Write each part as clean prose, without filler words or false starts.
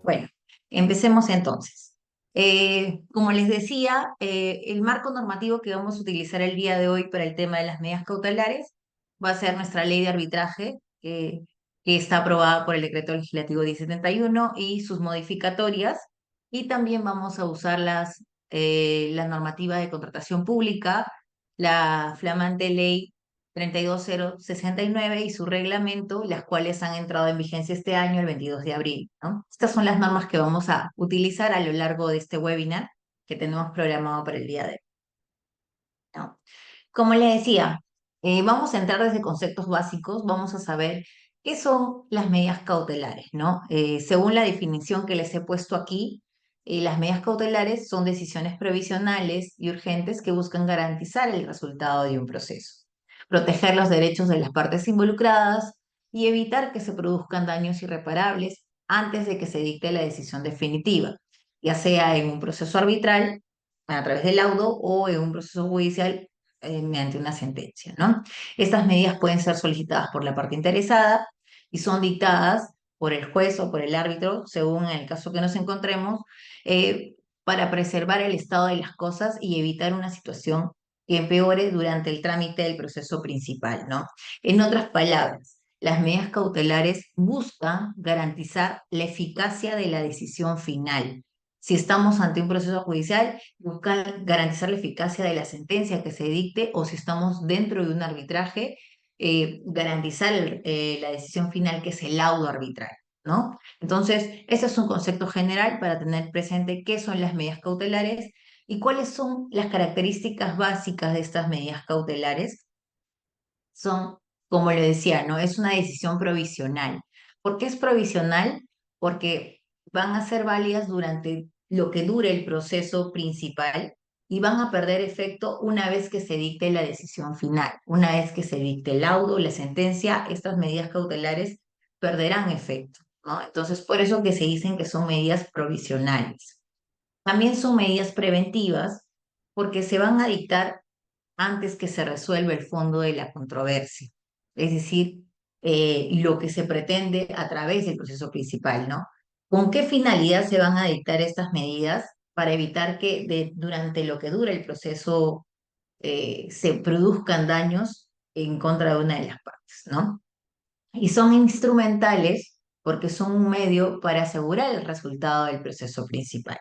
Bueno, empecemos entonces. Como les decía, el marco normativo que vamos a utilizar el día de hoy para el tema de las medidas cautelares va a ser nuestra ley de arbitraje, que está aprobada por el Decreto Legislativo 1071 y sus modificatorias, y también vamos a usar la normativa de contratación pública, la flamante ley 32069 y su reglamento, las cuales han entrado en vigencia este año, el 22 de abril, ¿no? Estas son las normas que vamos a utilizar a lo largo de este webinar que tenemos programado para el día de hoy, ¿no? Como les decía, vamos a entrar desde conceptos básicos, vamos a saber qué son las medidas cautelares, ¿no? Según la definición que les he puesto aquí, las medidas cautelares son decisiones provisionales y urgentes que buscan garantizar el resultado de un proceso, proteger los derechos de las partes involucradas y evitar que se produzcan daños irreparables antes de que se dicte la decisión definitiva, ya sea en un proceso arbitral, a través del laudo, o en un proceso judicial mediante una sentencia, ¿no? Estas medidas pueden ser solicitadas por la parte interesada y son dictadas por el juez o por el árbitro, según en el caso que nos encontremos, para preservar el estado de las cosas y evitar una situación que empeore durante el trámite del proceso principal, ¿no? En otras palabras, las medidas cautelares buscan garantizar la eficacia de la decisión final. Si estamos ante un proceso judicial, buscar garantizar la eficacia de la sentencia que se dicte, o si estamos dentro de un arbitraje, garantizar la decisión final, que es el laudo arbitral, ¿no? Entonces, ese es un concepto general para tener presente qué son las medidas cautelares y cuáles son las características básicas de estas medidas cautelares. Son, como le decía, ¿no? Es una decisión provisional. ¿Por qué es provisional? Porque van a ser válidas durante lo que dure el proceso principal y van a perder efecto una vez que se dicte la decisión final. Una vez que se dicte el laudo, la sentencia, estas medidas cautelares perderán efecto, ¿no? Entonces, por eso que se dicen que son medidas provisionales. También son medidas preventivas porque se van a dictar antes que se resuelva el fondo de la controversia, es decir, lo que se pretende a través del proceso principal, ¿no? ¿Con qué finalidad se van a dictar estas medidas? Para evitar que durante lo que dura el proceso se produzcan daños en contra de una de las partes, ¿no? Y son instrumentales porque son un medio para asegurar el resultado del proceso principal.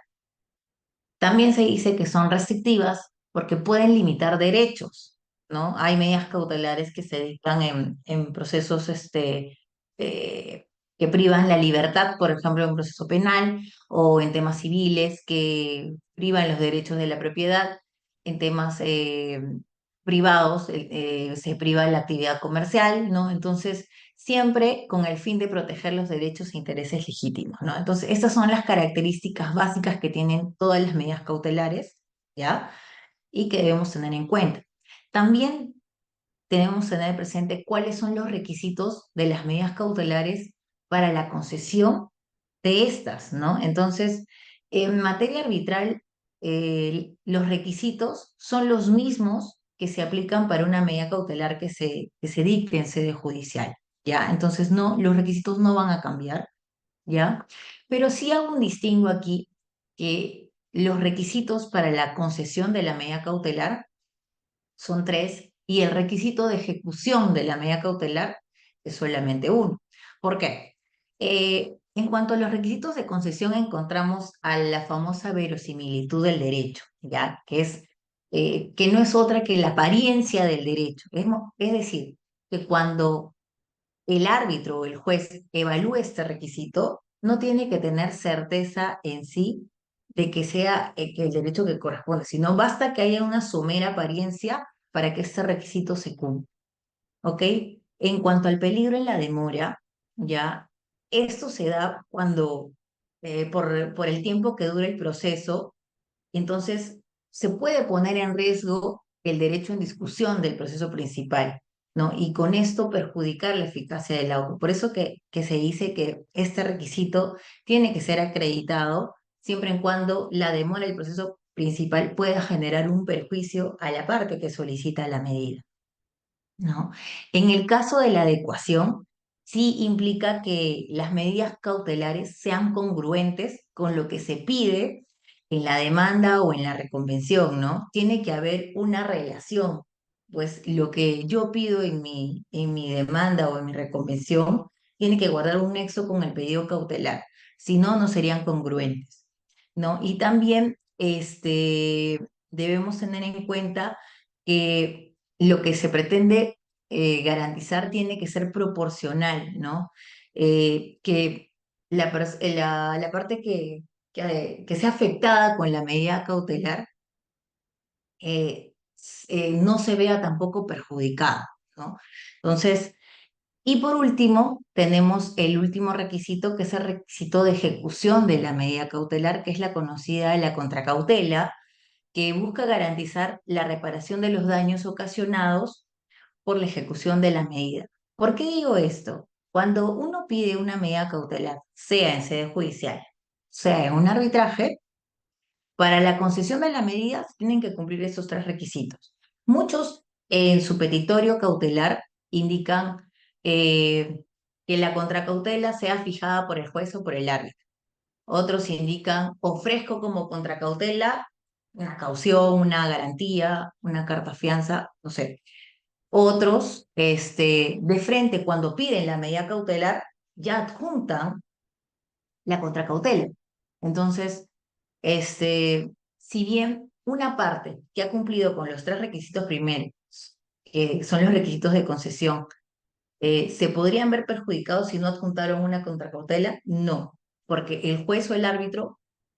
También se dice que son restrictivas porque pueden limitar derechos, ¿no? Hay medidas cautelares que se dictan en procesos eh, que privan la libertad, por ejemplo, en un proceso penal, o en temas civiles que privan los derechos de la propiedad. En temas privados se priva la actividad comercial, ¿no? Entonces, siempre con el fin de proteger los derechos e intereses legítimos, ¿no? Entonces, estas son las características básicas que tienen todas las medidas cautelares, ¿ya? Y que debemos tener en cuenta. También debemos tener presente cuáles son los requisitos de las medidas cautelares para la concesión de estas, ¿no? Entonces, en materia arbitral, los requisitos son los mismos que se aplican para una medida cautelar que se dicte en sede judicial, ¿ya? Entonces, no, los requisitos no van a cambiar, ¿ya? Pero sí hago un distingo aquí, que los requisitos para la concesión de la medida cautelar son tres, y el requisito de ejecución de la medida cautelar es solamente uno. ¿Por qué? En cuanto a los requisitos de concesión, encontramos a la famosa verosimilitud del derecho, ¿ya? Que no es otra que la apariencia del derecho. Es decir, que cuando el árbitro o el juez evalúe este requisito, no tiene que tener certeza en sí de que sea que el derecho que corresponde, sino basta que haya una somera apariencia para que este requisito se cumpla. ¿Ok? En cuanto al peligro en la demora, ya, esto se da cuando, por el tiempo que dura el proceso, entonces se puede poner en riesgo el derecho en discusión del proceso principal, ¿no? Y con esto perjudicar la eficacia del auto. Por eso que se dice que este requisito tiene que ser acreditado siempre en cuando la demora del proceso principal pueda generar un perjuicio a la parte que solicita la medida, ¿no? En el caso de la adecuación, sí implica que las medidas cautelares sean congruentes con lo que se pide en la demanda o en la reconvención, ¿no? Tiene que haber una relación, pues lo que yo pido en mi demanda o en mi reconvención tiene que guardar un nexo con el pedido cautelar, si no, no serían congruentes, ¿no? Y también debemos tener en cuenta que lo que se pretende garantizar tiene que ser proporcional, ¿no? Que la parte que sea afectada con la medida cautelar no se vea tampoco perjudicada, ¿no? Entonces, y por último, tenemos el último requisito, que es el requisito de ejecución de la medida cautelar, que es la conocida la contracautela, que busca garantizar la reparación de los daños ocasionados por la ejecución de la medida. ¿Por qué digo esto? Cuando uno pide una medida cautelar, sea en sede judicial, sea en un arbitraje, para la concesión de la medida tienen que cumplir esos tres requisitos. Muchos en su petitorio cautelar indican eh, que la contracautela sea fijada por el juez o por el árbitro. Otros indican, ofrezco como contracautela una caución, una garantía, una carta fianza, no sé. Otros, de frente, cuando piden la medida cautelar, ya adjuntan la contracautela. Entonces, si bien una parte que ha cumplido con los tres requisitos primeros, que son los requisitos de concesión, ¿se podrían ver perjudicados si no adjuntaron una contracautela? No, porque el juez o el árbitro,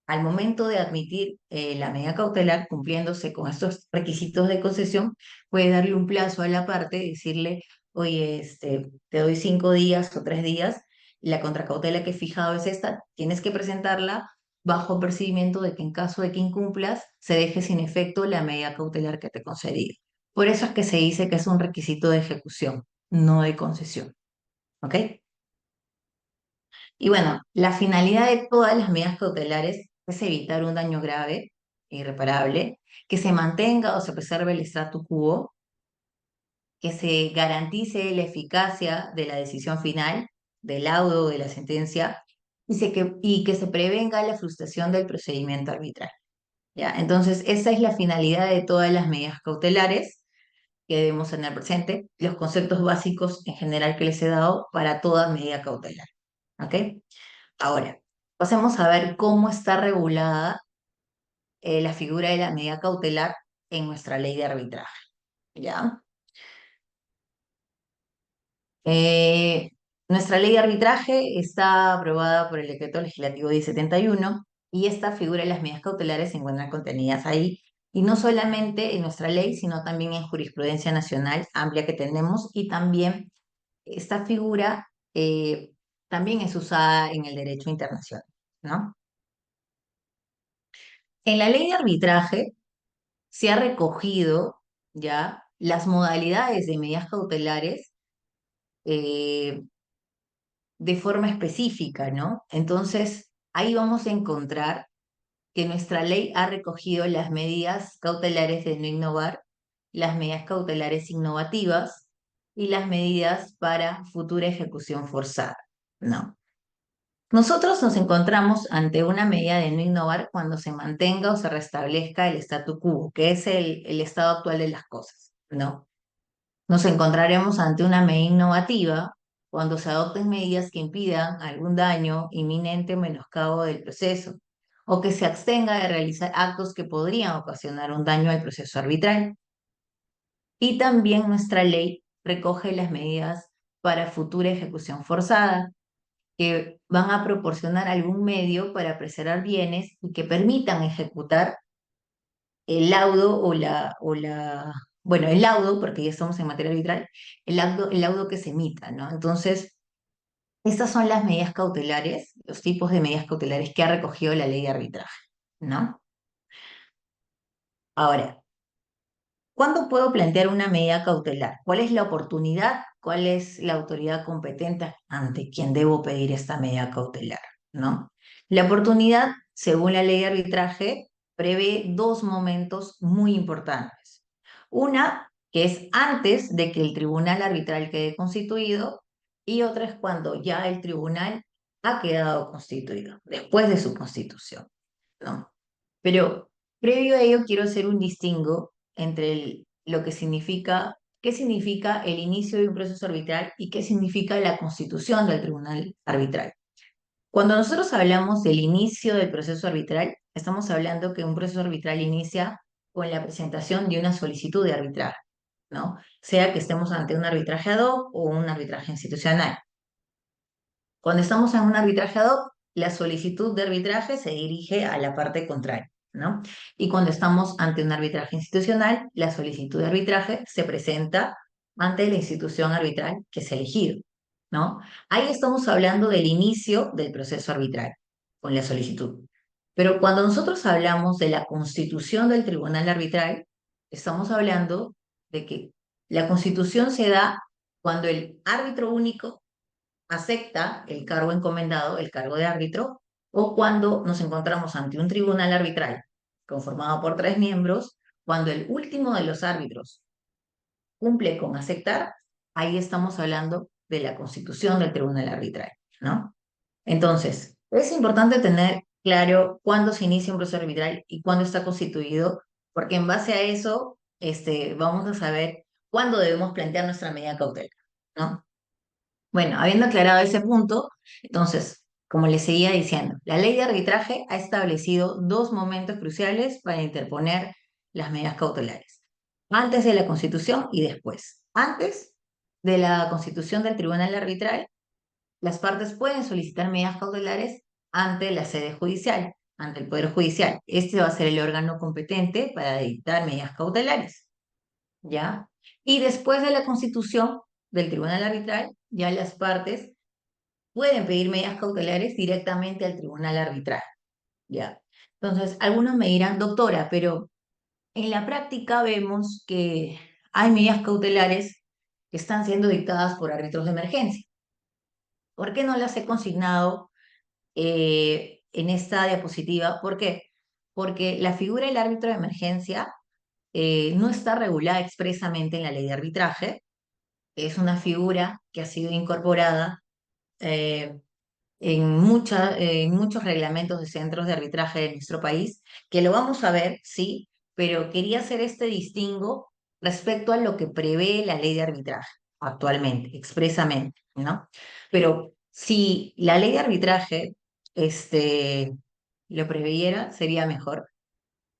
al momento de admitir la medida cautelar, cumpliéndose con estos requisitos de concesión, puede darle un plazo a la parte y decirle, oye, te doy 5 días o 3 días, la contracautela que he fijado es esta, tienes que presentarla bajo percibimiento de que en caso de que incumplas, se deje sin efecto la medida cautelar que te he concedido. Por eso es que se dice que es un requisito de ejecución, no de concesión. ¿Ok? Y bueno, la finalidad de todas las medidas cautelares es evitar un daño grave e irreparable, que se mantenga o se preserve el statu quo, que se garantice la eficacia de la decisión final, del laudo, de la sentencia, y que se prevenga la frustración del procedimiento arbitral. ¿Ya? Entonces, esa es la finalidad de todas las medidas cautelares que debemos tener presente, los conceptos básicos en general que les he dado para toda medida cautelar. ¿Ok? Ahora, pasemos a ver cómo está regulada la figura de la medida cautelar en nuestra ley de arbitraje. ¿Ya? Eh, Nuestra ley de arbitraje está aprobada por el Decreto Legislativo 1071 y esta figura de las medidas cautelares se encuentran contenidas ahí, y no solamente en nuestra ley, sino también en jurisprudencia nacional amplia que tenemos, y también esta figura también es usada en el derecho internacional, ¿no? En la ley de arbitraje se ha recogido ya las modalidades de medidas cautelares eh, de forma específica, ¿no? Entonces, ahí vamos a encontrar que nuestra ley ha recogido las medidas cautelares de no innovar, las medidas cautelares innovativas y las medidas para futura ejecución forzada, ¿no? Nosotros nos encontramos ante una medida de no innovar cuando se mantenga o se restablezca el statu quo, que es el estado actual de las cosas, ¿no? Nos encontraremos ante una medida innovativa cuando se adopten medidas que impidan algún daño inminente o menoscabo del proceso, o que se abstenga de realizar actos que podrían ocasionar un daño al proceso arbitral. Y también nuestra ley recoge las medidas para futura ejecución forzada, que van a proporcionar algún medio para preservar bienes y que permitan ejecutar el laudo bueno, el laudo, porque ya estamos en materia arbitral, el laudo que se emita, ¿no? Entonces, estas son las medidas cautelares, los tipos de medidas cautelares que ha recogido la ley de arbitraje, ¿no? Ahora, ¿cuándo puedo plantear una medida cautelar? ¿Cuál es la oportunidad? ¿Cuál es la autoridad competente ante quien debo pedir esta medida cautelar? ¿No? La oportunidad, según la ley de arbitraje, prevé dos momentos muy importantes. Una, que es antes de que el tribunal arbitral quede constituido, y otra es cuando ya el tribunal ha quedado constituido, después de su constitución, ¿no? Pero previo a ello quiero hacer un distingo entre lo que significa, qué significa el inicio de un proceso arbitral y qué significa la constitución del tribunal arbitral. Cuando nosotros hablamos del inicio del proceso arbitral, estamos hablando que un proceso arbitral inicia con la presentación de una solicitud de arbitraje, ¿no? Sea que estemos ante un arbitraje ad hoc o un arbitraje institucional. Cuando estamos en un arbitraje ad hoc, la solicitud de arbitraje se dirige a la parte contraria, ¿no? Y cuando estamos ante un arbitraje institucional, la solicitud de arbitraje se presenta ante la institución arbitral que es elegido, ¿no? Ahí estamos hablando del inicio del proceso arbitral con la solicitud. Pero cuando nosotros hablamos de la constitución del tribunal arbitral, estamos hablando de que la constitución se da cuando el árbitro único acepta el cargo encomendado, el cargo de árbitro, o cuando nos encontramos ante un tribunal arbitral conformado por 3 miembros, cuando el último de los árbitros cumple con aceptar, ahí estamos hablando de la constitución del tribunal arbitral, ¿no? Entonces, es importante tener claro cuándo se inicia un proceso arbitral y cuándo está constituido, porque en base a eso, vamos a saber cuándo debemos plantear nuestra medida cautelar, ¿no? Bueno, habiendo aclarado ese punto, entonces, como les seguía diciendo, la ley de arbitraje ha establecido 2 momentos cruciales para interponer las medidas cautelares, antes de la Constitución y después. Antes de la constitución del Tribunal Arbitral, las partes pueden solicitar medidas cautelares ante la sede judicial, ante el Poder Judicial. Este va a ser el órgano competente para dictar medidas cautelares, ¿ya? Y después de la constitución del Tribunal Arbitral, ya las partes pueden pedir medidas cautelares directamente al tribunal arbitral, ¿ya? Entonces, algunos me dirán, doctora, pero en la práctica vemos que hay medidas cautelares que están siendo dictadas por árbitros de emergencia. ¿Por qué no las he consignado en esta diapositiva? ¿Por qué? Porque la figura del árbitro de emergencia no está regulada expresamente en la ley de arbitraje. Es una figura que ha sido incorporada eh, en muchos reglamentos de centros de arbitraje de nuestro país, que lo vamos a ver, sí, pero quería hacer este distingo respecto a lo que prevé la ley de arbitraje actualmente, expresamente, ¿no? Pero si la ley de arbitraje lo previera, sería mejor,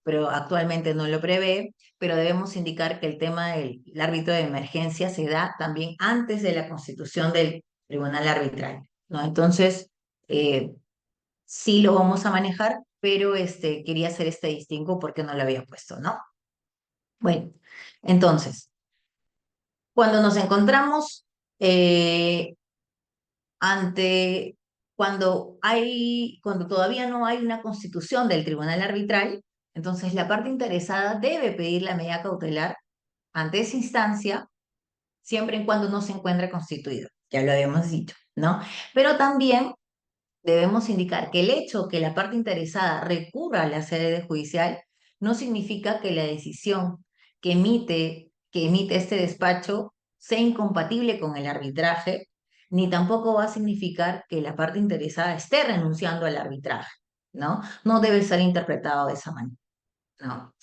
pero actualmente no lo prevé, pero debemos indicar que el tema del árbitro de emergencia se da también antes de la constitución del tribunal arbitral, ¿no? Entonces, eh, sí lo vamos a manejar, pero quería hacer este distingo porque no lo había puesto, ¿no? Bueno, entonces, cuando nos encontramos eh, ante, cuando todavía no hay una constitución del tribunal arbitral, entonces la parte interesada debe pedir la medida cautelar ante esa instancia, siempre y cuando no se encuentre constituido, ya lo habíamos dicho, ¿no? Pero también debemos indicar que el hecho que la parte interesada recurra a la sede judicial no significa que la decisión que emite este despacho sea incompatible con el arbitraje, ni tampoco va a significar que la parte interesada esté renunciando al arbitraje, ¿no? No debe ser interpretado de esa manera, ¿no?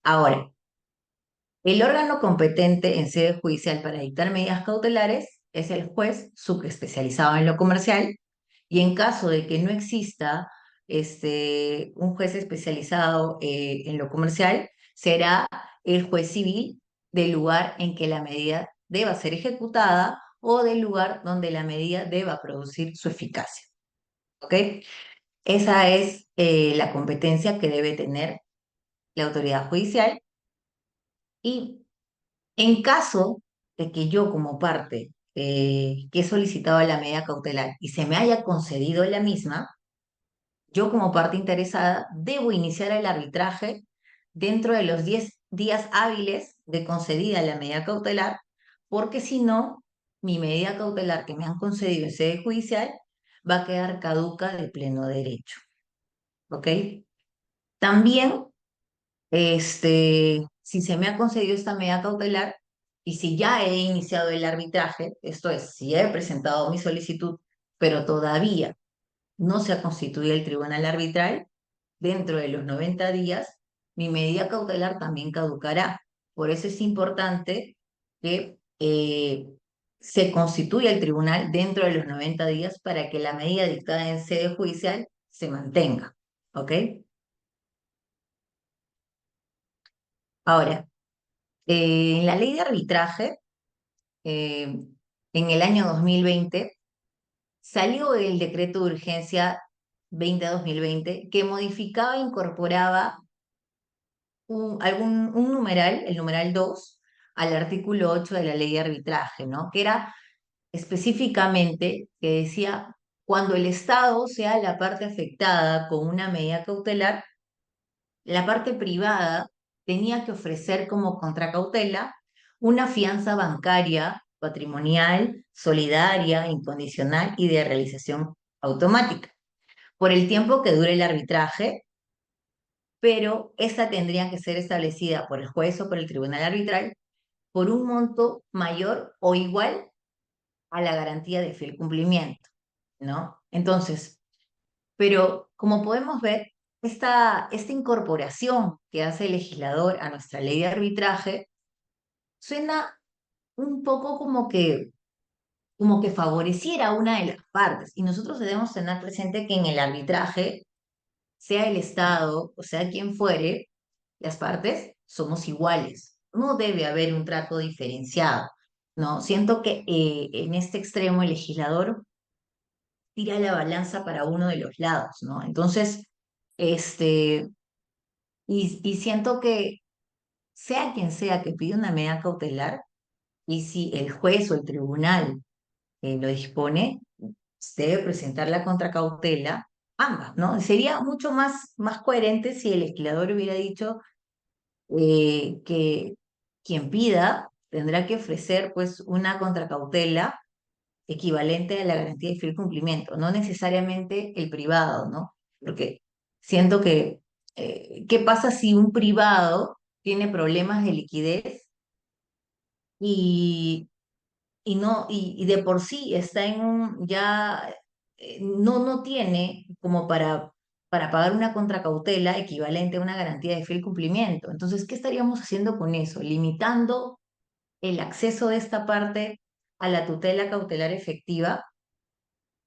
Ahora, el órgano competente en sede judicial para dictar medidas cautelares es el juez subespecializado en lo comercial, y en caso de que no exista un juez especializado en lo comercial, será el juez civil del lugar en que la medida deba ser ejecutada o del lugar donde la medida deba producir su eficacia. ¿Ok? Esa es la competencia que debe tener la autoridad judicial, y en caso de que yo como parte que he solicitado la medida cautelar y se me haya concedido la misma, yo como parte interesada debo iniciar el arbitraje dentro de los 10 días hábiles de concedida la medida cautelar, porque si no, mi medida cautelar que me han concedido en sede judicial va a quedar caduca de pleno derecho. ¿Ok? También, si se me ha concedido esta medida cautelar, Y si ya he iniciado el arbitraje, esto es, si he presentado mi solicitud, pero todavía no se ha constituido el tribunal arbitral, dentro de los 90 días, mi medida cautelar también caducará. Por eso es importante que se constituya el tribunal dentro de los 90 días para que la medida dictada en sede judicial se mantenga. ¿Ok? Ahora, en la ley de arbitraje, eh, en el año 2020, salió el decreto de urgencia 20-2020 que modificaba e incorporaba un numeral, el numeral 2 al artículo 8 de la ley de arbitraje, ¿no? Que era específicamente que decía, cuando el Estado sea la parte afectada con una medida cautelar, la parte privada tenía que ofrecer como contracautela una fianza bancaria, patrimonial, solidaria, incondicional y de realización automática, por el tiempo que dure el arbitraje, pero esa tendría que ser establecida por el juez o por el tribunal arbitral por un monto mayor o igual a la garantía de fiel cumplimiento, ¿no? Entonces, pero como podemos ver, esta incorporación que hace el legislador a nuestra ley de arbitraje suena un poco como que favoreciera a una de las partes. Y nosotros debemos tener presente que en el arbitraje, sea el Estado o sea quien fuere, las partes somos iguales. No debe haber un trato diferenciado, ¿no? Siento que en este extremo el legislador tira la balanza para uno de los lados, ¿no? Entonces, este, y siento que sea quien sea que pide una medida cautelar, y si el juez o el tribunal lo dispone, se debe presentar la contracautela, ambas, ¿no? Sería mucho más coherente si el legislador hubiera dicho que quien pida tendrá que ofrecer pues una contracautela equivalente a la garantía de fiel cumplimiento, no necesariamente el privado, ¿no? Porque siento que, ¿qué pasa si un privado tiene problemas de liquidez y, y de por sí está en un, ya no tiene como para pagar una contracautela equivalente a una garantía de fiel cumplimiento? Entonces, ¿qué estaríamos haciendo con eso? Limitando el acceso de esta parte a la tutela cautelar efectiva,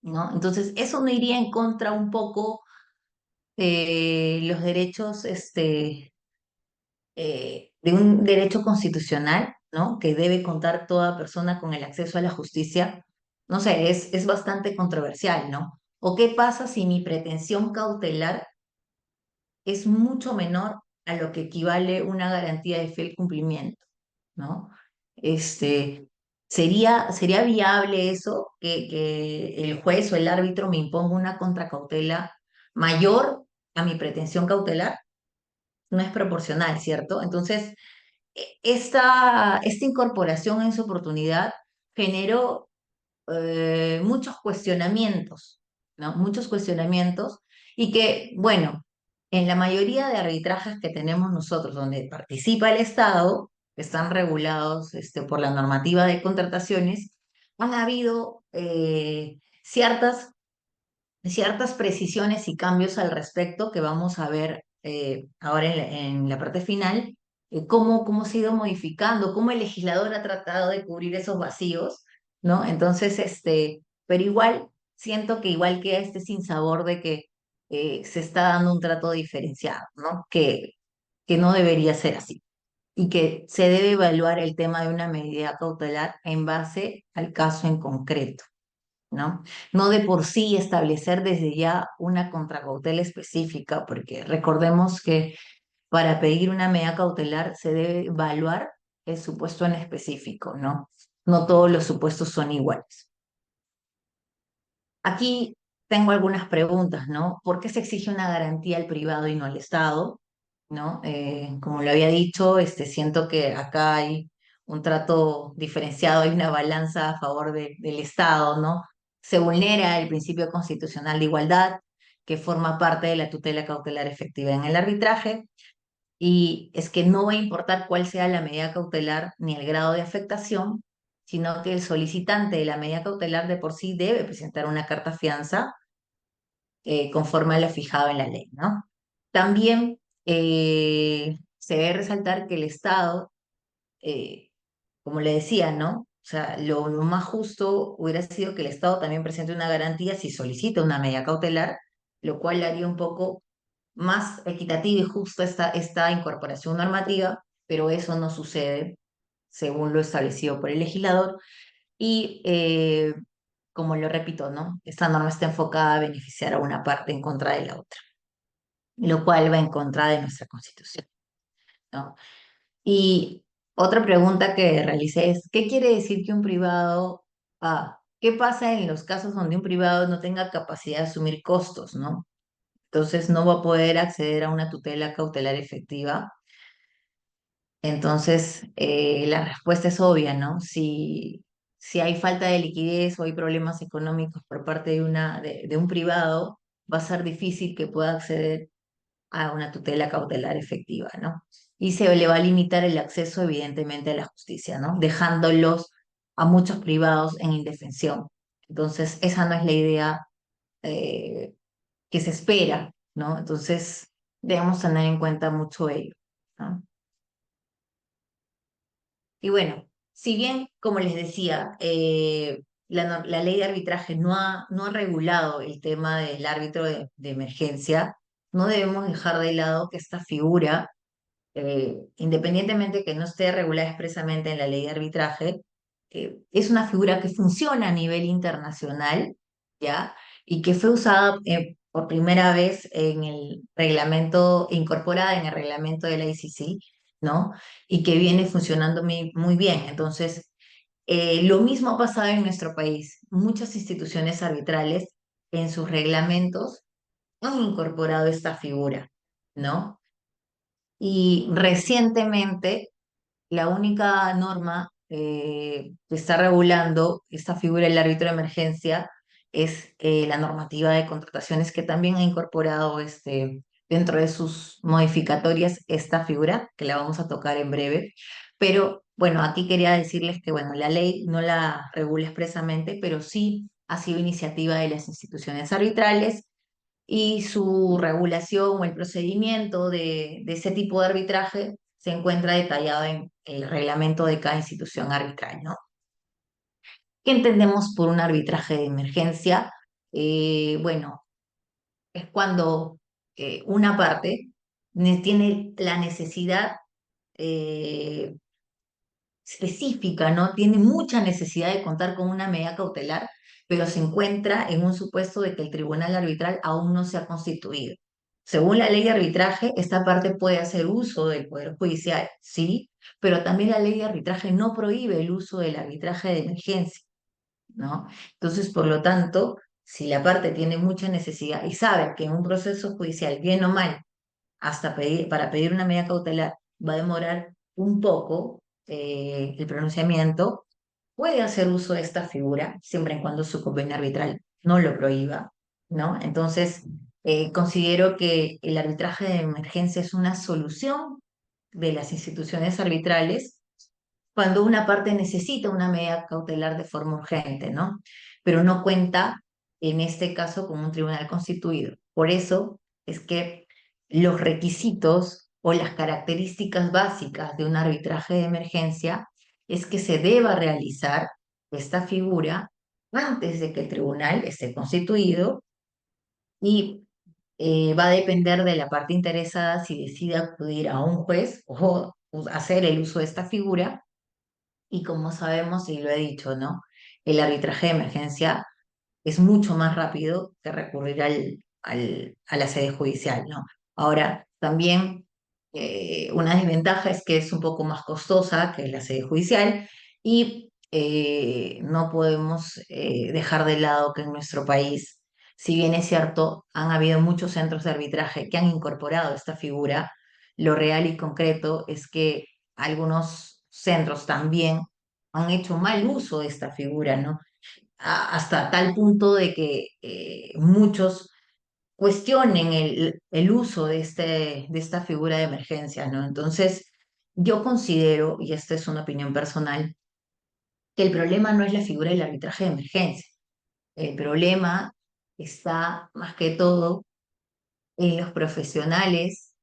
¿no? Entonces, eso no iría en contra un poco los derechos, de un derecho constitucional, ¿no? Que debe contar toda persona con el acceso a la justicia. No sé, es bastante controversial, ¿no? ¿O qué pasa si mi pretensión cautelar es mucho menor a lo que equivale una garantía de fiel cumplimiento, ¿no? Este, ¿sería viable eso, que el juez o el árbitro me imponga una contracautela mayor a mi pretensión cautelar? No es proporcional, ¿cierto? Entonces, esta incorporación en su oportunidad generó muchos cuestionamientos, ¿no? Muchos cuestionamientos y que, bueno, en la mayoría de arbitrajes que tenemos nosotros, donde participa el Estado, que están regulados por la normativa de contrataciones, han habido ciertas precisiones y cambios al respecto que vamos a ver ahora en la parte final, cómo se ha ido modificando, cómo el legislador ha tratado de cubrir esos vacíos, ¿no? Entonces, pero igual siento que igual queda este sinsabor de que se está dando un trato diferenciado, ¿no? Que no debería ser así y que se debe evaluar el tema de una medida cautelar en base al caso en concreto, ¿no? No de por sí establecer desde ya una contracautela específica, porque recordemos que para pedir una medida cautelar se debe evaluar el supuesto en específico, ¿no? No todos los supuestos son iguales. Aquí tengo algunas preguntas, ¿no? ¿Por qué se exige una garantía al privado y no al Estado? ¿No? Como lo había dicho, siento que acá hay un trato diferenciado, hay una balanza a favor del Estado, ¿no? Se vulnera el principio constitucional de igualdad, que forma parte de la tutela cautelar efectiva en el arbitraje, y es que no va a importar cuál sea la medida cautelar ni el grado de afectación, sino que el solicitante de la medida cautelar de por sí debe presentar una carta fianza conforme a lo fijado en la ley, ¿no? También se debe resaltar que el Estado, eh, como le decía, ¿no? O sea, lo más justo hubiera sido que el Estado también presente una garantía si solicita una medida cautelar, lo cual haría un poco más equitativa y justa esta incorporación normativa, pero eso no sucede según lo establecido por el legislador. Y como lo repito, ¿no? Esta norma está enfocada a beneficiar a una parte en contra de la otra, lo cual va en contra de nuestra Constitución, ¿no? Y otra pregunta que realicé es, ¿qué quiere decir que un privado, qué pasa en los casos donde un privado no tenga capacidad de asumir costos, ¿no? Entonces no va a poder acceder a una tutela cautelar efectiva. Entonces, la respuesta es obvia, ¿no? Si hay falta de liquidez o hay problemas económicos por parte de un privado, va a ser difícil que pueda acceder a una tutela cautelar efectiva, ¿no? Y se le va a limitar el acceso, evidentemente, a la justicia, ¿no? Dejándolos a muchos privados en indefensión. Entonces, esa no es la idea eh, que se espera, ¿no? Entonces, debemos tener en cuenta mucho ello, ¿no? Y bueno, si bien, como les decía, la ley de arbitraje no ha regulado el tema del árbitro de emergencia, no debemos dejar de lado que esta figura independientemente que no esté regulada expresamente en la ley de arbitraje, es una figura que funciona a nivel internacional, ¿ya? Y que fue usada por primera vez en el reglamento, incorporada en el reglamento de la ICC, ¿no? Y que viene funcionando muy bien. Entonces, lo mismo ha pasado en nuestro país. Muchas instituciones arbitrales en sus reglamentos han incorporado esta figura, ¿no? Y recientemente, la única norma que está regulando esta figura del árbitro de emergencia es la normativa de contrataciones que también ha incorporado dentro de sus modificatorias esta figura, que la vamos a tocar en breve. Pero bueno, aquí quería decirles que bueno, la ley no la regula expresamente, pero sí ha sido iniciativa de las instituciones arbitrales y su regulación o el procedimiento de ese tipo de arbitraje se encuentra detallado en el reglamento de cada institución arbitral, ¿no? ¿Qué entendemos por un arbitraje de emergencia? Bueno, es cuando una parte tiene la necesidad eh, específica, ¿no? Tiene mucha necesidad de contar con una medida cautelar, pero se encuentra en un supuesto de que el tribunal arbitral aún no se ha constituido. Según la ley de arbitraje, esta parte puede hacer uso del Poder Judicial, sí, pero también la ley de arbitraje no prohíbe el uso del arbitraje de emergencia, ¿no? Entonces, por lo tanto, si la parte tiene mucha necesidad y sabe que en un proceso judicial, bien o mal, para pedir una medida cautelar va a demorar un poco el pronunciamiento, puede hacer uso de esta figura siempre y cuando su convenio arbitral no lo prohíba, ¿no? Entonces, considero que el arbitraje de emergencia es una solución de las instituciones arbitrales cuando una parte necesita una medida cautelar de forma urgente, ¿no? Pero no cuenta, en este caso, con un tribunal constituido. Por eso es que los requisitos o las características básicas de un arbitraje de emergencia es que se deba realizar esta figura antes de que el tribunal esté constituido y va a depender de la parte interesada si decide acudir a un juez o hacer el uso de esta figura y como sabemos, y lo he dicho, ¿no? El arbitraje de emergencia es mucho más rápido que recurrir a la sede judicial, ¿no? Ahora, también una desventaja es que es un poco más costosa que la sede judicial y no podemos dejar de lado que en nuestro país, si bien es cierto, han habido muchos centros de arbitraje que han incorporado esta figura, lo real y concreto es que algunos centros también han hecho mal uso de esta figura, ¿no? Hasta tal punto de que muchos cuestionen el uso de esta figura de emergencia, ¿no? Entonces, yo considero, y esta es una opinión personal, que el problema no es la figura del arbitraje de emergencia. El problema está más que todo en los profesionales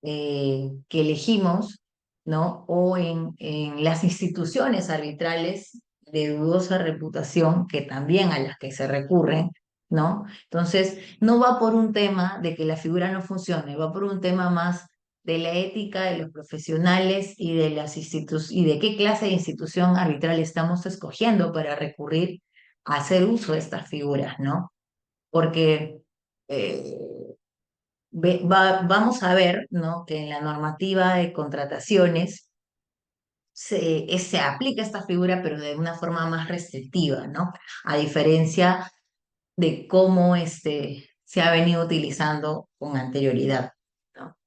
que elegimos, ¿no? O en las instituciones arbitrales de dudosa reputación, que también a las que se recurren, ¿no? Entonces, no va por un tema de que la figura no funcione, va por un tema más de la ética de los profesionales y de las y de qué clase de institución arbitral estamos escogiendo para recurrir a hacer uso de estas figuras, ¿no? Porque eh, vamos a ver, ¿no? Que en la normativa de contrataciones se aplica esta figura, pero de una forma más restrictiva, ¿no? A diferencia de cómo se ha venido utilizando con anterioridad, ¿no?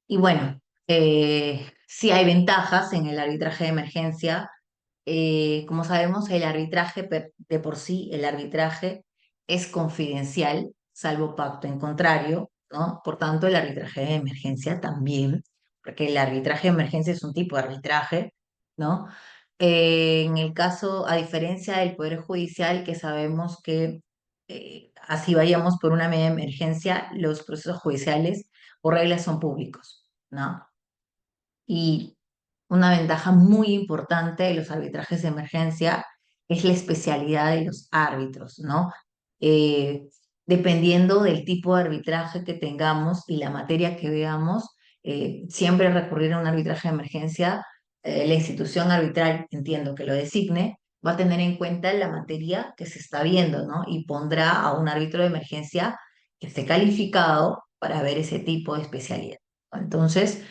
Y bueno, sí hay ventajas en el arbitraje de emergencia. Como sabemos, el arbitraje de por sí, el arbitraje es confidencial, salvo pacto en contrario, ¿no? Por tanto, el arbitraje de emergencia también, porque el arbitraje de emergencia es un tipo de arbitraje, ¿no? En el caso, a diferencia del Poder Judicial, que sabemos que así vayamos por una medida de emergencia, los procesos judiciales por reglas son públicos, ¿no? Y una ventaja muy importante de los arbitrajes de emergencia es la especialidad de los árbitros, ¿no? Eh, Dependiendo del tipo de arbitraje que tengamos y la materia que veamos, siempre recurrir a un arbitraje de emergencia, la institución arbitral, entiendo que lo designe, va a tener en cuenta la materia que se está viendo, ¿no? Y pondrá a un árbitro de emergencia que esté calificado para ver ese tipo de especialidad, ¿no? Entonces,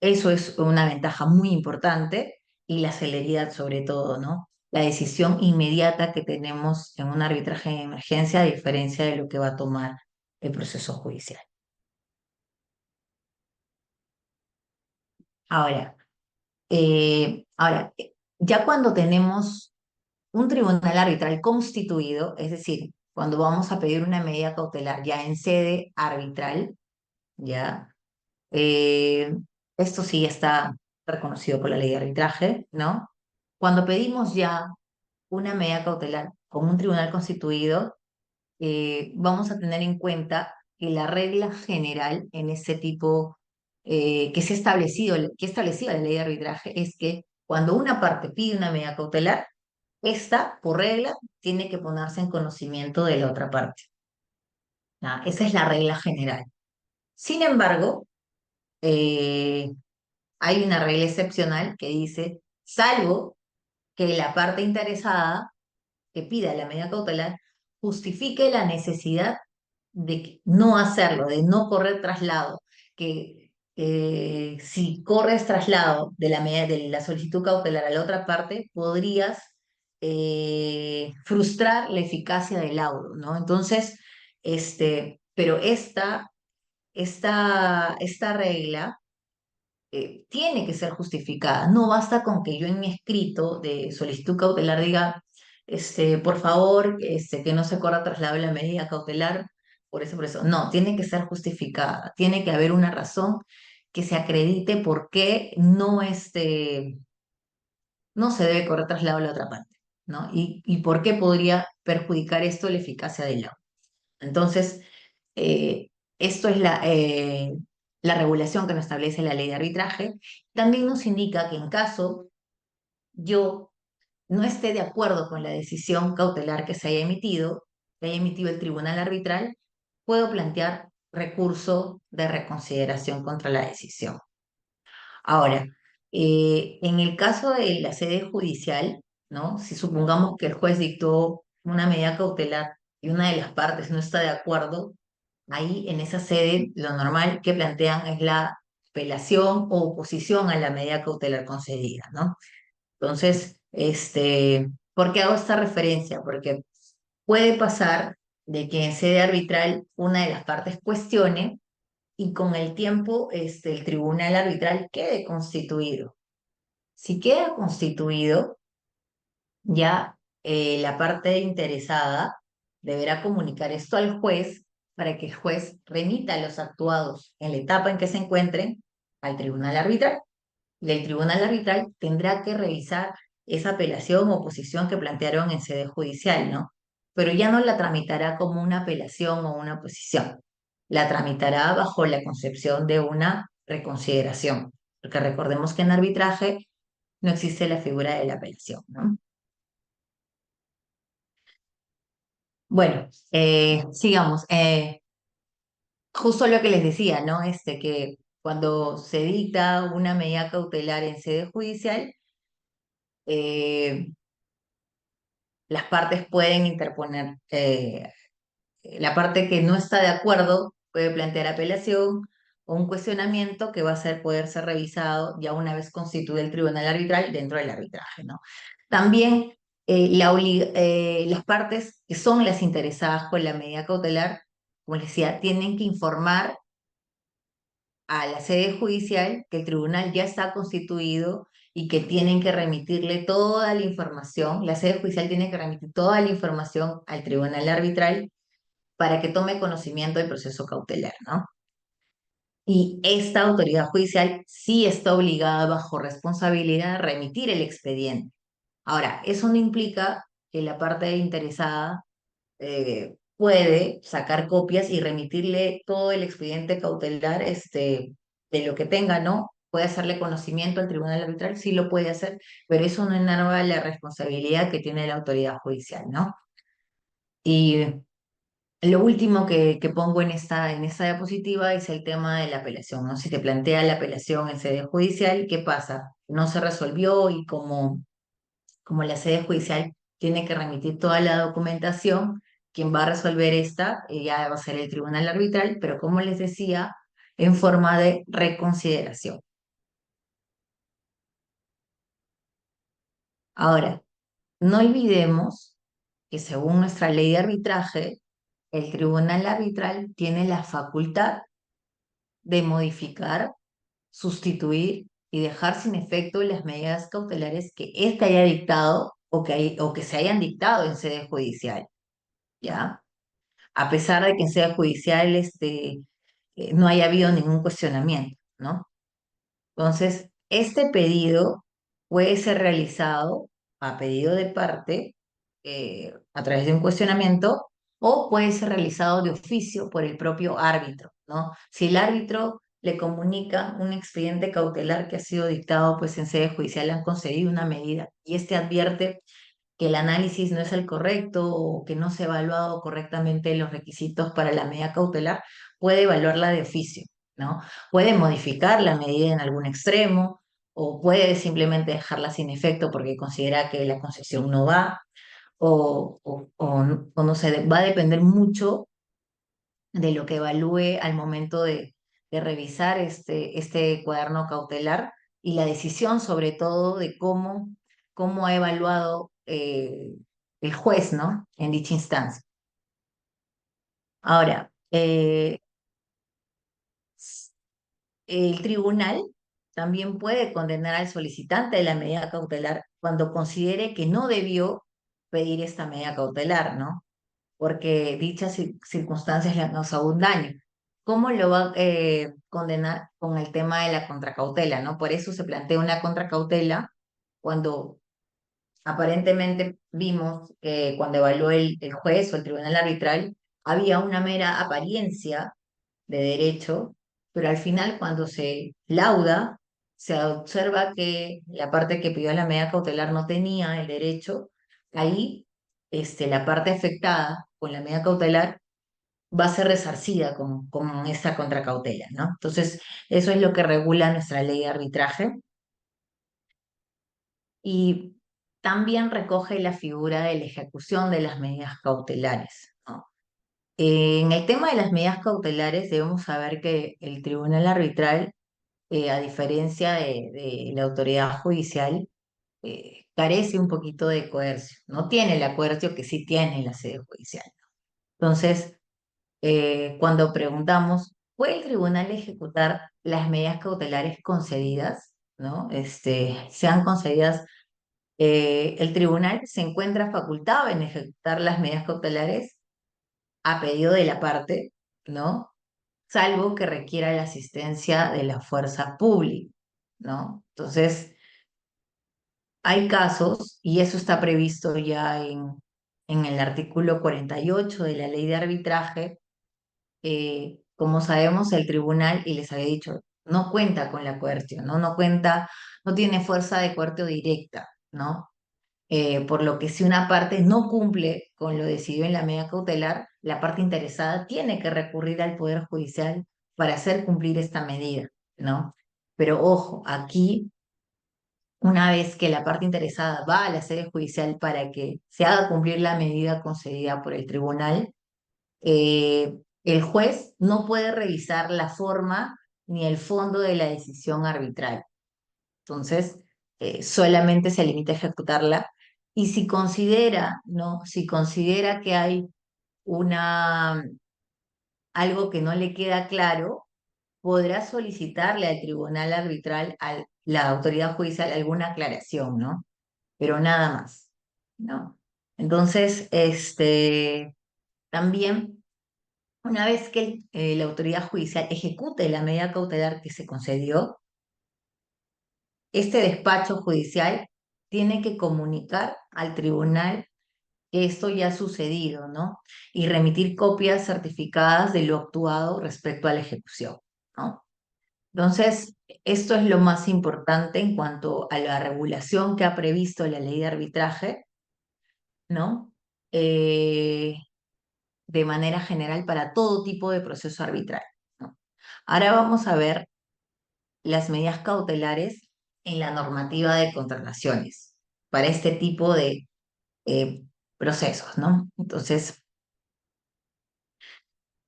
eso es una ventaja muy importante y la celeridad sobre todo, ¿no? La decisión inmediata que tenemos en un arbitraje de emergencia a diferencia de lo que va a tomar el proceso judicial. Ahora, ya cuando tenemos un tribunal arbitral constituido, es decir, cuando vamos a pedir una medida cautelar ya en sede arbitral, ya, eh, esto sí está reconocido por la ley de arbitraje, ¿no? Cuando pedimos ya una medida cautelar con un tribunal constituido, vamos a tener en cuenta que la regla general en ese tipo que ha establecido la ley de arbitraje es que cuando una parte pide una medida cautelar, esta, por regla, tiene que ponerse en conocimiento de la otra parte. ¿Ya? Esa es la regla general. Sin embargo, eh, hay una regla excepcional que dice, salvo que la parte interesada que pida la medida cautelar justifique la necesidad de no hacerlo, de no correr traslado, que si corres traslado de de la solicitud cautelar a la otra parte, podrías frustrar la eficacia del laudo, ¿no? Entonces, pero esta regla tiene que ser justificada. No basta con que yo en mi escrito de solicitud cautelar diga, por favor, que no se corra traslado de la medida cautelar, por eso, por eso. No, tiene que ser justificada. Tiene que haber una razón que se acredite por qué no se debe correr traslado a la otra parte, ¿no? Y por qué podría perjudicar esto la eficacia del laudo. Entonces, eh, esto es la regulación que nos establece la ley de arbitraje. También nos indica que en caso yo no esté de acuerdo con la decisión cautelar que haya emitido el tribunal arbitral, puedo plantear recurso de reconsideración contra la decisión. Ahora, en el caso de la sede judicial, ¿no? Si supongamos que el juez dictó una medida cautelar y una de las partes no está de acuerdo, ahí en esa sede lo normal que plantean es la apelación o oposición a la medida cautelar concedida, ¿no? Entonces, ¿por qué hago esta referencia? Porque puede pasar de que en sede arbitral una de las partes cuestione y con el tiempo el tribunal arbitral quede constituido. Si queda constituido, ya la parte interesada deberá comunicar esto al juez para que el juez remita los actuados en la etapa en que se encuentren al tribunal arbitral. Y el tribunal arbitral tendrá que revisar esa apelación o oposición que plantearon en sede judicial, ¿no? Pero ya no la tramitará como una apelación o una oposición, la tramitará bajo la concepción de una reconsideración, porque recordemos que en arbitraje no existe la figura de la apelación, ¿no? Bueno, sigamos. Justo lo que les decía, ¿no? Que cuando se dicta una medida cautelar en sede judicial, eh, las partes pueden interponer, la parte que no está de acuerdo puede plantear apelación o un cuestionamiento que va a poder ser revisado ya una vez constituido el tribunal arbitral dentro del arbitraje, ¿no? También las partes que son las interesadas con la medida cautelar, como les decía, tienen que informar a la sede judicial que el tribunal ya está constituido y que tienen que remitirle toda la información, la sede judicial tiene que remitir toda la información al tribunal arbitral para que tome conocimiento del proceso cautelar, ¿no? Y esta autoridad judicial sí está obligada bajo responsabilidad a remitir el expediente. Ahora, eso no implica que la parte interesada puede sacar copias y remitirle todo el expediente cautelar de lo que tenga, ¿no? Puede hacerle conocimiento al tribunal arbitral, sí lo puede hacer, pero eso no enarba la responsabilidad que tiene la autoridad judicial, ¿no? Y lo último que pongo en esta diapositiva es el tema de la apelación, ¿no? Si te plantea la apelación en sede judicial, ¿qué pasa? No se resolvió y como la sede judicial tiene que remitir toda la documentación, quien va a resolver esta ya va a ser el tribunal arbitral, pero como les decía, en forma de reconsideración. Ahora, no olvidemos que según nuestra ley de arbitraje, el tribunal arbitral tiene la facultad de modificar, sustituir y dejar sin efecto las medidas cautelares que éste haya dictado o que se hayan dictado en sede judicial, ¿ya? A pesar de que en sede judicial no haya habido ningún cuestionamiento, ¿no? Entonces, este pedido puede ser realizado a pedido de parte a través de un cuestionamiento o puede ser realizado de oficio por el propio árbitro, ¿no? Si el árbitro le comunica un expediente cautelar que ha sido dictado pues en sede judicial, le han concedido una medida y este advierte que el análisis no es el correcto o que no se ha evaluado correctamente los requisitos para la medida cautelar, puede evaluarla de oficio, ¿no? Puede modificar la medida en algún extremo o puede simplemente dejarla sin efecto porque considera que la concesión no va o no sé, va a depender mucho de lo que evalúe al momento de revisar este cuaderno cautelar y la decisión sobre todo de cómo ha evaluado el juez, ¿no? En dicha instancia. Ahora, el tribunal también puede condenar al solicitante de la medida cautelar cuando considere que no debió pedir esta medida cautelar, ¿no? Porque dichas circunstancias le han causado un daño. ¿Cómo lo va a condenar con el tema de la contracautela, ¿no? Por eso se plantea una contracautela cuando aparentemente vimos que cuando evaluó el juez o el tribunal arbitral había una mera apariencia de derecho, pero al final cuando se lauda, se observa que la parte que pidió la medida cautelar no tenía el derecho, ahí la parte afectada con la medida cautelar va a ser resarcida con esa contracautela, ¿no? Entonces, eso es lo que regula nuestra ley de arbitraje y también recoge la figura de la ejecución de las medidas cautelares, ¿no? En el tema de las medidas cautelares debemos saber que el tribunal arbitral, a diferencia de la autoridad judicial, carece un poquito de coercio. No tiene la coerción que sí tiene la sede judicial. Entonces, cuando preguntamos, ¿puede el tribunal ejecutar las medidas cautelares concedidas? ¿No? Sean concedidas, el tribunal se encuentra facultado en ejecutar las medidas cautelares a pedido de la parte, ¿no? Salvo que requiera la asistencia de la fuerza pública, ¿no? Entonces, hay casos, y eso está previsto ya en el artículo 48 de la ley de arbitraje. Como sabemos, el tribunal, y les había dicho, no cuenta con la coerción, ¿no? No cuenta, no tiene fuerza de coercio directa, ¿no? Por lo que si una parte no cumple con lo decidido en la medida cautelar, la parte interesada tiene que recurrir al Poder Judicial para hacer cumplir esta medida, ¿no? Pero ojo, aquí, una vez que la parte interesada va a la sede judicial para que se haga cumplir la medida concedida por el tribunal, el juez no puede revisar la forma ni el fondo de la decisión arbitral. Entonces, solamente se limita a ejecutarla. Y si considera, ¿no? Si considera que hay una, algo que no le queda claro, podrá solicitarle al tribunal arbitral, a la autoridad judicial, alguna aclaración, ¿no? Pero nada más, ¿no? Entonces, también, una vez que la autoridad judicial ejecute la medida cautelar que se concedió, este despacho judicial tiene que comunicar al tribunal que esto ya ha sucedido, ¿no? Y remitir copias certificadas de lo actuado respecto a la ejecución, ¿no? Entonces, esto es lo más importante en cuanto a la regulación que ha previsto la ley de arbitraje, ¿no? Eh, de manera general para todo tipo de proceso arbitral, ¿no? Ahora vamos a ver las medidas cautelares en la normativa de contrataciones para este tipo de eh, procesos, ¿no? Entonces,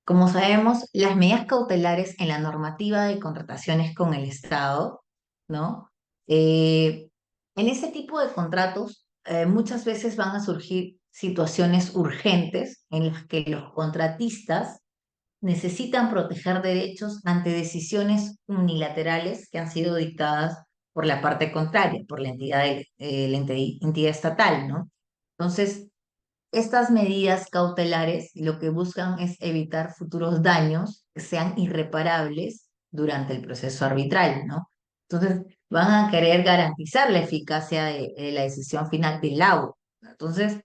como sabemos, las medidas cautelares en la normativa de contrataciones con el Estado, ¿no? En ese tipo de contratos, muchas veces van a surgir situaciones urgentes en las que los contratistas necesitan proteger derechos ante decisiones unilaterales que han sido dictadas por la parte contraria, por la entidad, entidad estatal, ¿no? Entonces, estas medidas cautelares lo que buscan es evitar futuros daños que sean irreparables durante el proceso arbitral, ¿no? Entonces, van a querer garantizar la eficacia de la decisión final del laudo. Entonces,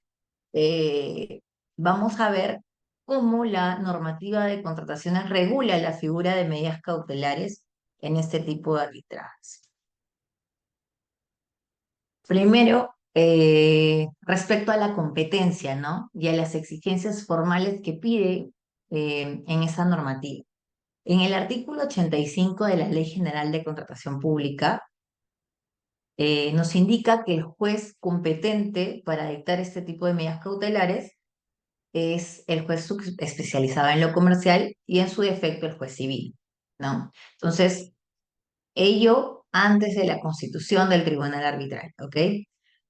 eh, vamos a ver cómo la normativa de contrataciones regula la figura de medidas cautelares en este tipo de arbitrajes. Primero, respecto a la competencia, ¿no? Y a las exigencias formales que pide en esa normativa. En el artículo 85 de la Ley General de Contratación Pública, nos indica que el juez competente para dictar este tipo de medidas cautelares es el juez especializado en lo comercial y en su defecto el juez civil, ¿no? Entonces, ello antes de la constitución del tribunal arbitral, ¿ok?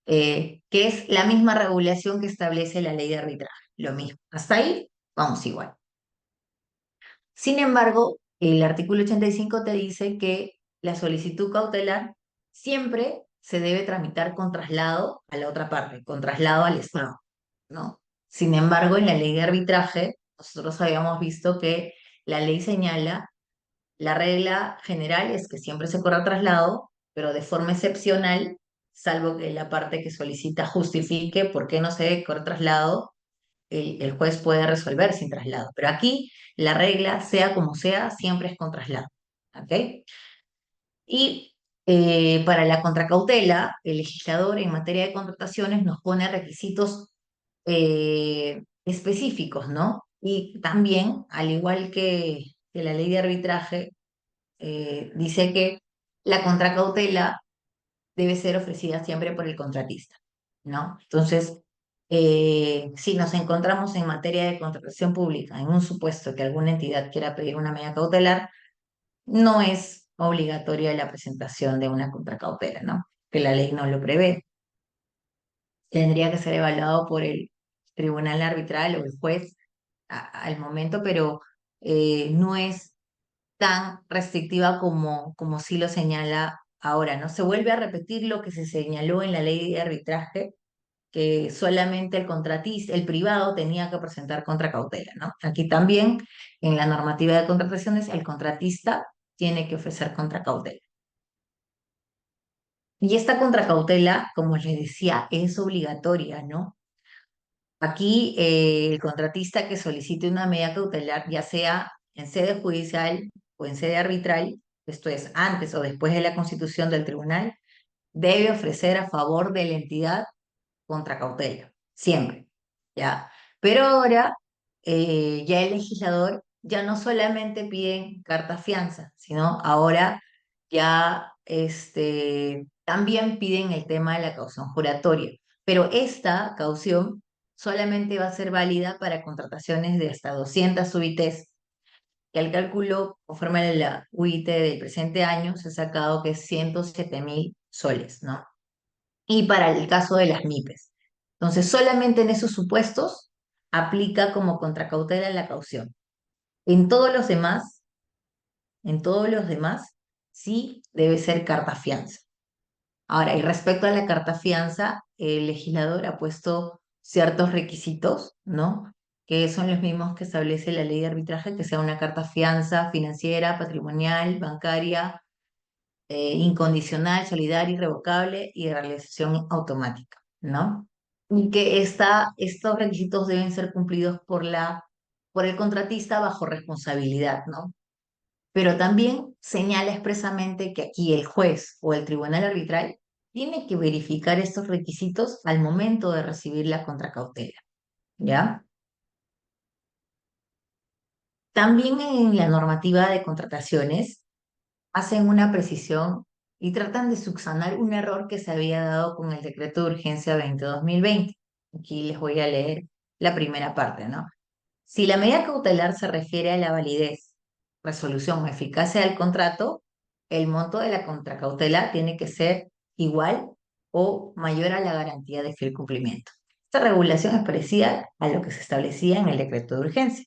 Que es la misma regulación que establece la ley de arbitraje, lo mismo. Hasta ahí vamos igual. Sin embargo, el artículo 85 te dice que la solicitud cautelar siempre se debe tramitar con traslado a la otra parte, con traslado al Estado, ¿no? Sin embargo, en la ley de arbitraje, nosotros habíamos visto que la ley señala la regla general es que siempre se corra traslado, pero de forma excepcional, salvo que la parte que solicita justifique por qué no se debe correr traslado, el juez puede resolver sin traslado. Pero aquí la regla, sea como sea, siempre es con traslado. ¿Ok? Y para la contracautela, el legislador en materia de contrataciones nos pone requisitos específicos, ¿no? Y también, al igual que la ley de arbitraje, dice que la contracautela debe ser ofrecida siempre por el contratista, ¿no? Entonces, si nos encontramos en materia de contratación pública, en un supuesto que alguna entidad quiera pedir una medida cautelar, no es obligatoria la presentación de una contracautela, ¿no? Que la ley no lo prevé. Tendría que ser evaluado por el tribunal arbitral o el juez al momento, pero no es tan restrictiva como sí lo señala ahora, ¿no? Se vuelve a repetir lo que se señaló en la ley de arbitraje, que solamente el contratista, el privado tenía que presentar contracautela, ¿no? Aquí también, en la normativa de contrataciones, el contratista tiene que ofrecer contracautela. Y esta contracautela, como les decía, es obligatoria, ¿no? Aquí el contratista que solicite una medida cautelar, ya sea en sede judicial o en sede arbitral, esto es antes o después de la constitución del tribunal, debe ofrecer a favor de la entidad contracautela, siempre, ¿ya? Pero ahora ya el legislador ya no solamente pide carta fianza, sino ahora ya también piden el tema de la caución juratoria. Pero esta caución solamente va a ser válida para contrataciones de hasta 200 UITs, que al cálculo, conforme a la UIT del presente año, se ha sacado que es 107.000 soles, ¿no? Y para el caso de las MIPES. Entonces, solamente en esos supuestos aplica como contracautela la caución. En todos los demás, en todos los demás, sí debe ser carta fianza. Ahora, y respecto a la carta fianza, el legislador ha puesto ciertos requisitos, ¿no? Que son los mismos que establece la ley de arbitraje, que sea una carta fianza financiera, patrimonial, bancaria, incondicional, solidaria, irrevocable y de realización automática, ¿no? Y que estos requisitos deben ser cumplidos por el contratista bajo responsabilidad, ¿no? Pero también señala expresamente que aquí el juez o el tribunal arbitral tiene que verificar estos requisitos al momento de recibir la contracautela, ¿ya? También en la normativa de contrataciones hacen una precisión y tratan de subsanar un error que se había dado con el decreto de urgencia 20-2020. Aquí les voy a leer la primera parte, ¿no? Si la medida cautelar se refiere a la validez, resolución o eficacia del contrato, el monto de la contracautela tiene que ser igual o mayor a la garantía de fiel cumplimiento. Esta regulación es parecida a lo que se establecía en el decreto de urgencia.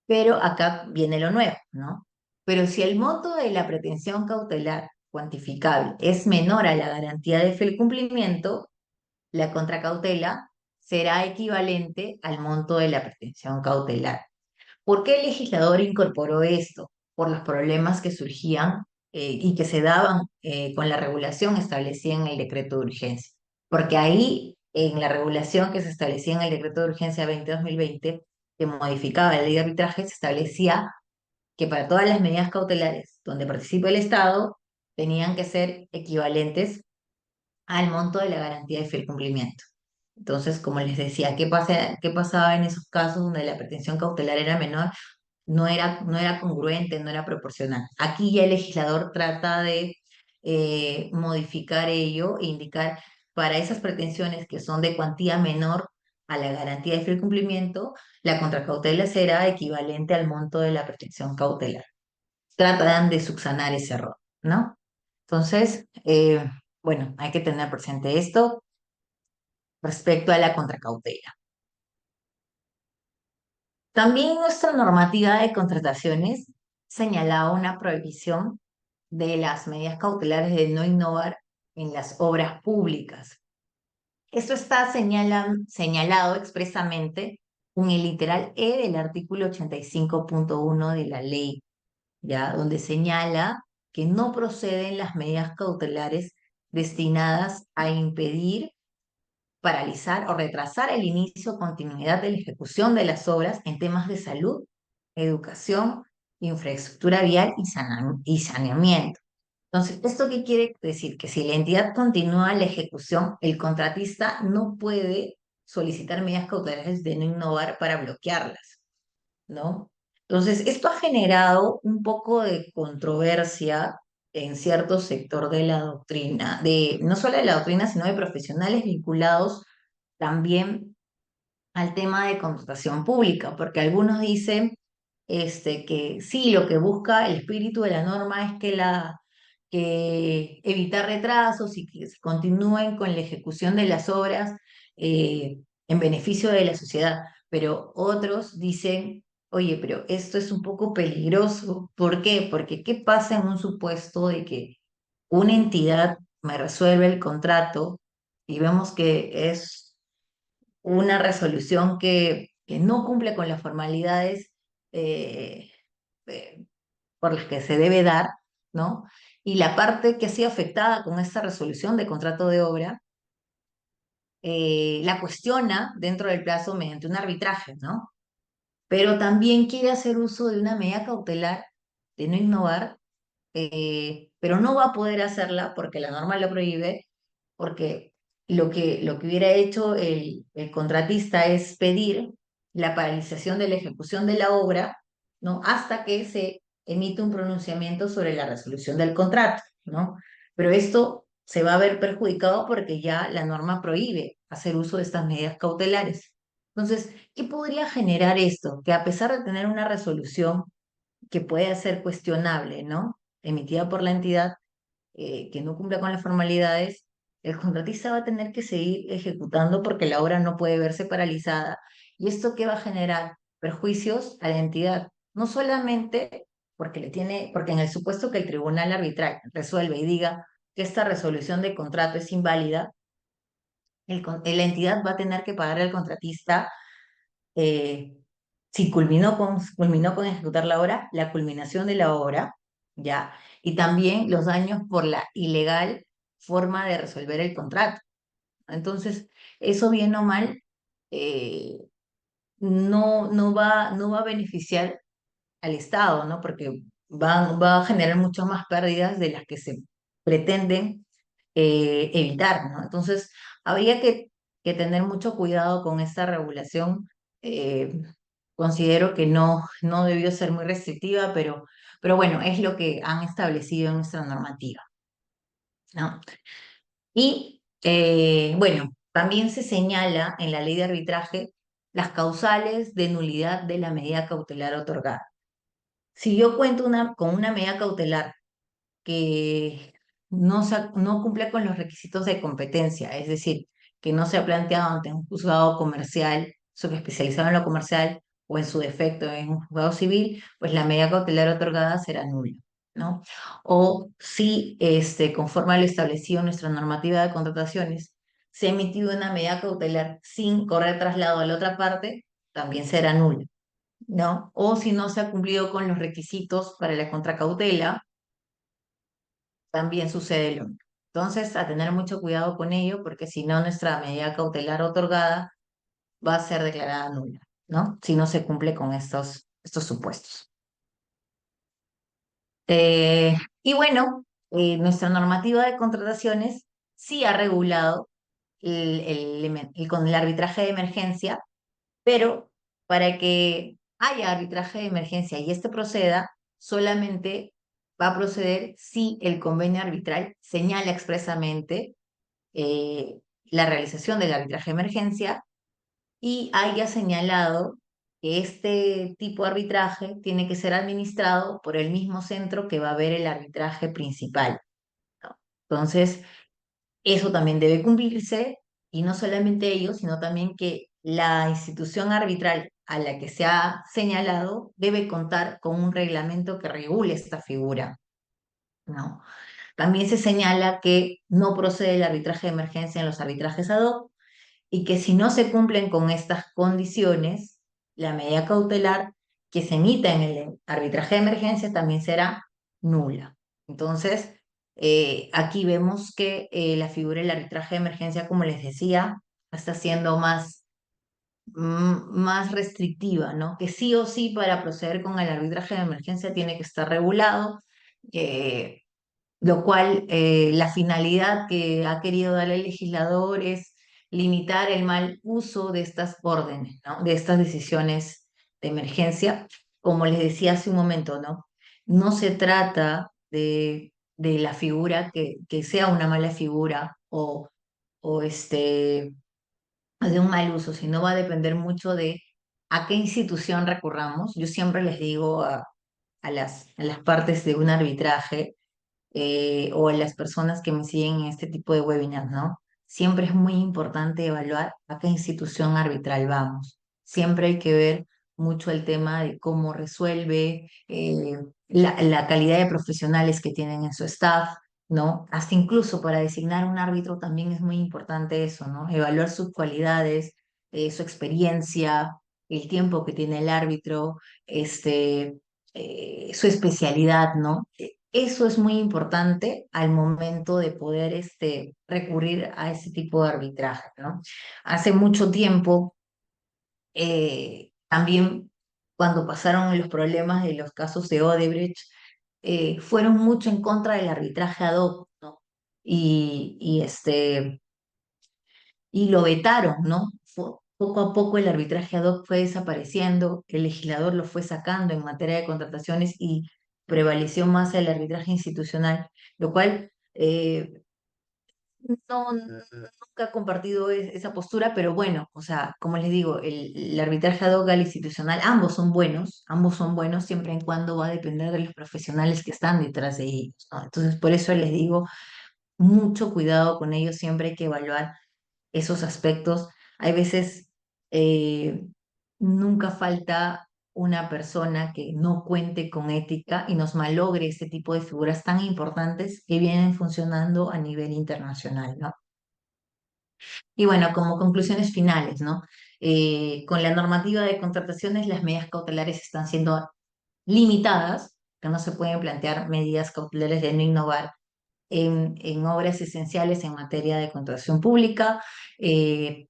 Pero acá viene lo nuevo, ¿no? Pero si el monto de la pretensión cautelar cuantificable es menor a la garantía de fiel cumplimiento, la contracautela será equivalente al monto de la pretensión cautelar. ¿Por qué el legislador incorporó esto? Por los problemas que surgían y que se daban con la regulación establecida en el decreto de urgencia. Porque ahí, en la regulación que se establecía en el decreto de urgencia 20-2020, que modificaba la ley de arbitraje, se establecía que para todas las medidas cautelares donde participe el Estado, tenían que ser equivalentes al monto de la garantía de fiel cumplimiento. Entonces, como les decía, ¿qué pasaba en esos casos donde la pretensión cautelar era menor? No era congruente, no era proporcional. Aquí ya el legislador trata de modificar ello e indicar para esas pretensiones que son de cuantía menor a la garantía de fiel cumplimiento, la contracautela será equivalente al monto de la pretensión cautelar. Tratan de subsanar ese error, ¿no? Entonces, bueno, hay que tener presente esto respecto a la contracautela. También nuestra normativa de contrataciones señalaba una prohibición de las medidas cautelares de no innovar en las obras públicas. Esto está señalado expresamente en el literal E del artículo 85.1 de la ley, ¿ya? Donde señala que no proceden las medidas cautelares destinadas a impedir, paralizar o retrasar el inicio o continuidad de la ejecución de las obras en temas de salud, educación, infraestructura vial y saneamiento. Entonces, ¿esto qué quiere decir? Que si la entidad continúa la ejecución, el contratista no puede solicitar medidas cautelares de no innovar para bloquearlas, ¿no? Entonces, esto ha generado un poco de controversia en cierto sector de la doctrina, no solo de la doctrina, sino de profesionales vinculados también al tema de contratación pública, porque algunos dicen que sí, lo que busca el espíritu de la norma es que evitar retrasos y que se continúen con la ejecución de las obras en beneficio de la sociedad. Pero otros dicen, oye, pero esto es un poco peligroso. ¿Por qué? Porque ¿qué pasa en un supuesto de que una entidad me resuelve el contrato y vemos que es una resolución que no cumple con las formalidades eh, eh, por las que se debe dar, ¿no? Y la parte que ha sido afectada con esta resolución de contrato de obra, la cuestiona dentro del plazo mediante un arbitraje, ¿no? Pero también quiere hacer uso de una medida cautelar de no innovar, pero no va a poder hacerla porque la norma lo prohíbe, porque lo que hubiera hecho el contratista es pedir la paralización de la ejecución de la obra, ¿no? Hasta que se emite un pronunciamiento sobre la resolución del contrato, ¿no? Pero esto se va a ver perjudicado porque ya la norma prohíbe hacer uso de estas medidas cautelares. Entonces, ¿qué podría generar esto? Que a pesar de tener una resolución que puede ser cuestionable, ¿no? Emitida por la entidad, que no cumpla con las formalidades, el contratista va a tener que seguir ejecutando porque la obra no puede verse paralizada. ¿Y esto qué va a generar? Perjuicios a la entidad, no solamente porque en el supuesto que el tribunal arbitral resuelve y diga que esta resolución de contrato es inválida, la entidad va a tener que pagar al contratista, eh, si culminó con ejecutar la obra, la culminación de la obra, ¿ya? Y también los daños por la ilegal forma de resolver el contrato. Entonces, eso bien o mal, eh, no va a beneficiar al Estado, ¿no? Porque va a generar muchas más pérdidas de las que se pretenden evitar, ¿no? Entonces, habría que tener mucho cuidado con esta regulación. Considero que no debió ser muy restrictiva, pero bueno, es lo que han establecido en nuestra normativa, ¿no? Y bueno, también se señala en la ley de arbitraje las causales de nulidad de la medida cautelar otorgada. Si yo cuento con una medida cautelar que no cumple con los requisitos de competencia, es decir, que no se ha planteado ante un juzgado comercial, subespecializado en lo comercial, o en su defecto en un juzgado civil, pues la medida cautelar otorgada será nula, ¿no? O si, conforme a lo establecido en nuestra normativa de contrataciones, se ha emitido una medida cautelar sin correr traslado a la otra parte, también será nula, ¿no? O si no se ha cumplido con los requisitos para la contracautela, también sucede lo mismo. Entonces, a tener mucho cuidado con ello, porque si no, nuestra medida cautelar otorgada va a ser declarada nula, ¿no? Si no se cumple con estos supuestos. Eh, y bueno, nuestra normativa de contrataciones sí ha regulado con el arbitraje de emergencia, pero para que haya arbitraje de emergencia y este proceda, solamente va a proceder si el convenio arbitral señala expresamente la realización del arbitraje de emergencia y haya señalado que este tipo de arbitraje tiene que ser administrado por el mismo centro que va a ver el arbitraje principal, ¿no? Entonces, eso también debe cumplirse, y no solamente ello, sino también que la institución arbitral a la que se ha señalado debe contar con un reglamento que regule esta figura, ¿no? También se señala que no procede el arbitraje de emergencia en los arbitrajes ad hoc y que si no se cumplen con estas condiciones, la medida cautelar que se emita en el arbitraje de emergencia también será nula. Entonces, aquí vemos que la figura del arbitraje de emergencia, como les decía, está siendo más restrictiva, ¿no? Que sí o sí para proceder con el arbitraje de emergencia tiene que estar regulado. eh, lo cual, la finalidad que ha querido dar el legislador es limitar el mal uso de estas órdenes, ¿no? De estas decisiones de emergencia. Como les decía hace un momento, ¿no? No se trata de la figura que sea una mala figura o de un mal uso, sino va a depender mucho de a qué institución recurramos. Yo siempre les digo a las partes de un arbitraje, o en las personas que me siguen en este tipo de webinars, ¿no? Siempre es muy importante evaluar a qué institución arbitral vamos. Siempre hay que ver mucho el tema de cómo resuelve, la calidad de profesionales que tienen en su staff, ¿no? Hasta incluso para designar un árbitro también es muy importante eso, ¿no? Evaluar sus cualidades, su experiencia, el tiempo que tiene el árbitro, su especialidad, ¿no? Eso es muy importante al momento de poder recurrir a ese tipo de arbitraje, ¿no? Hace mucho tiempo, también cuando pasaron los problemas de los casos de Odebrecht, fueron mucho en contra del arbitraje ad hoc, ¿no? Y, y, este, y lo vetaron, ¿no? Poco a poco el arbitraje ad hoc fue desapareciendo, el legislador lo fue sacando en materia de contrataciones y prevaleció más el arbitraje institucional, lo cual no, nunca he compartido esa postura, pero bueno, o sea, como les digo, el arbitraje ad hoc al institucional, ambos son buenos siempre en cuando va a depender de los profesionales que están detrás de ellos, ¿no? Entonces, por eso les digo, mucho cuidado con ellos, siempre hay que evaluar esos aspectos. Hay veces, eh, nunca falta una persona que no cuente con ética y nos malogre este tipo de figuras tan importantes que vienen funcionando a nivel internacional, ¿no? Y bueno, como conclusiones finales, ¿no? Con la normativa de contrataciones, las medidas cautelares están siendo limitadas, que no se pueden plantear medidas cautelares de no innovar en obras esenciales en materia de contratación pública. Eh,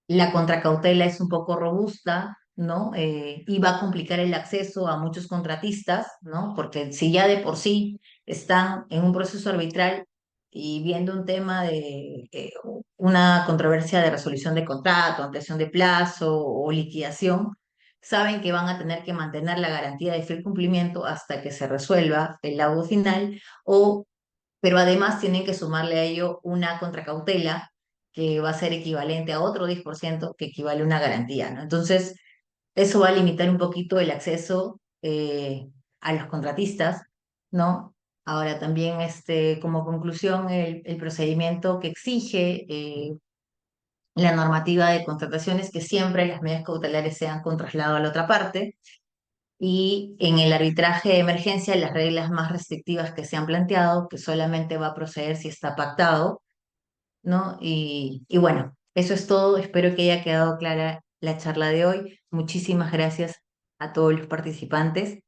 la contracautela es un poco robusta, ¿no? Y va a complicar el acceso a muchos contratistas, ¿no? Porque si ya de por sí están en un proceso arbitral y viendo un tema de una controversia de resolución de contrato, ampliación de plazo o liquidación, saben que van a tener que mantener la garantía de fiel cumplimiento hasta que se resuelva el laudo final, pero además tienen que sumarle a ello una contracautela que va a ser equivalente a otro 10% que equivale a una garantía, ¿no? Entonces, eso va a limitar un poquito el acceso a los contratistas, ¿no? Ahora también, como conclusión, el procedimiento que exige la normativa de contrataciones, que siempre las medidas cautelares sean con traslado a la otra parte, y en el arbitraje de emergencia las reglas más restrictivas que se han planteado, que solamente va a proceder si está pactado, ¿no? Y bueno, eso es todo. Espero que haya quedado clara la charla de hoy. Muchísimas gracias a todos los participantes.